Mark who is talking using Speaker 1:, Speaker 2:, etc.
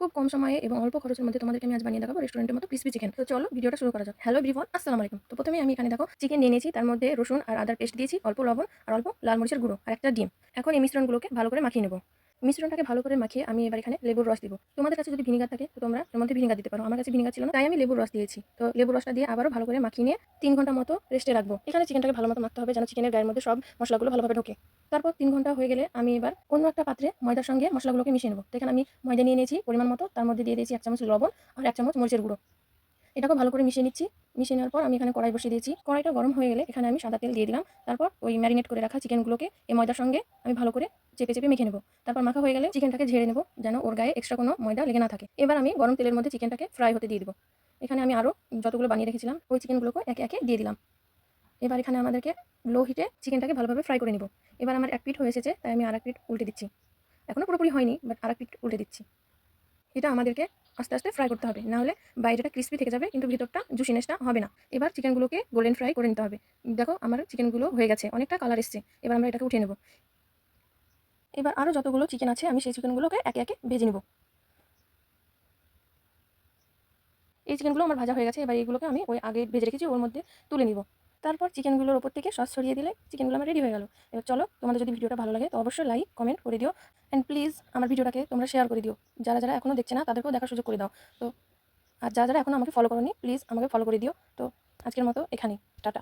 Speaker 1: খুব কম সময়ে এবং অল্প খরচের মধ্যে তোমাদেরকে আমি আজ বানিয়ে দেখাবো রেস্টুরেন্টের মতো ক্রিসপি চিকেন। তো চলো ভিডিওটা শুরু করা যাক। হ্যালো এভরিওয়ান, আসসালামু আলাইকুম। তো প্রথমে আমি এখানে দেখো চিকেন নিয়ে নিয়েছি, তার মধ্যে রসুন আর আদার পেস্ট দিয়েছি, অল্প লবণ আর অল্প লাল মরিচের গুঁড়ো আর একটা ডিম। এখন এই মিশ্রণগুলোকে ভালো করে মাখিয়ে নেব। মিশ্রণটাকে ভালো করে মাখিয়ে আমি এবার এখানে লেবুর রস দিব। তোমাদের কাছে যদি ভিনিগার থাকে তো তোমরা এর মধ্যে ভিনিগার দিতে পারো। আমার কাছে ভিনিগার ছিল না, তাই আমি লেবুর রস দিয়েছি। তো লেবুর রসটা দিয়ে আবারও ভালো করে মাখিয়ে নিয়ে 3 ঘন্টা মতো রেস্টে রাখবো। এখানে চিকেনটাকে ভালো মতো মাখতে হবে যেন চিকেনের গায়ের মধ্যে সব মশলাগুলো ভালোভাবে ঢোকে। তারপর 3 ঘন্টা হয়ে গেলে আমি এবার অন্য একটা পাত্রে ময়দার সঙ্গে মশলাগুলোকে মিশিয়ে নেব। তো এখানে আমি ময়দা নিয়ে নিয়েছি পরিমাণ মতো, তার মধ্যে দিয়ে দিয়েছি 1 চামচ লবণ আর 1 চামচ মরিচের গুঁড়ো। এটাকে ভালো করে মিশিয়ে নিচ্ছি। মিশিয়ে নেওয়ার পর আমি এখানে কড়াই বসিয়ে দিয়েছি। কড়াইটা গরম হয়ে গেলে এখানে আমি সাদা তেল দিয়ে দিলাম। তারপর ওই ম্যারিনেট করে রাখা চিকেনগুলোকে এই ময়দার সঙ্গে আমি ভালো করে চেপে চেপে মেখে নেব। তারপর মাখা হয়ে গেলে চিকেনটাকে ঝেড়ে নেব যেন ওর গায়ে এক্সট্রা কোনো ময়দা লেগে না থাকে। এবার আমি গরম তেলের মধ্যে চিকেনটাকে ফ্রাই হতে দিয়ে দেবো। এখানে আমি আরও যতগুলো বানিয়ে রেখেছিলাম ওই চিকেনগুলোকে একে একে দিয়ে দিলাম। এবার এখানে আমাদেরকে লো হিটে চিকেনটাকে ভালোভাবে ফ্রাই করে নিব। এবার আমার এক পিঠ হয়ে এসেছে, তাই আমি আরেক পিঠ উল্টে দিচ্ছি। এখনও পুরোপুরি হয়নি, বাট আরেক পিঠ উল্টে দিচ্ছি। এটা আমাদেরকে আস্তে আস্তে ফ্রাই করতে হবে, না হলে বাইরেটা ক্রিস্পি থেকে যাবে কিন্তু ভিতরটা জুসিনেসটা হবে না। এবার চিকেনগুলোকে গোল্ডেন ফ্রাই করে নিতে হবে। দেখো আমার চিকেনগুলো হয়ে গেছে, অনেকটা কালার এসছে। এবার আমরা এটাকে উঠিয়ে নেব। এবার আরও যতগুলো চিকেন আছে আমি সেই চিকেনগুলোকে একে একে ভেজে নেব। এই চিকেনগুলো আমার ভাজা হয়ে গেছে। এবার এইগুলোকে আমি ওই আগে ভেজে রেখেছি ওর মধ্যে তুলে নিব। তারপর চিকেনগুলোর ওপর থেকে সস ছড়িয়ে দিলে চিকেনগুলো আমার রেডি হয়ে গেল। এবার চলো, তোমাদের যদি ভিডিওটা ভালো লাগে তো অবশ্যই লাইক কমেন্ট করে দিও, অ্যান্ড প্লিজ আমার ভিডিওটাকে তোমরা শেয়ার করে দিও। যারা যারা এখনও দেখছে না তাদেরকেও দেখার সুযোগ করে দাও। তো আর যারা যারা এখনও আমাকে ফলো করোনি প্লিজ আমাকে ফলো করে দিও। তো আজকের মতো এখানেই, টাটা।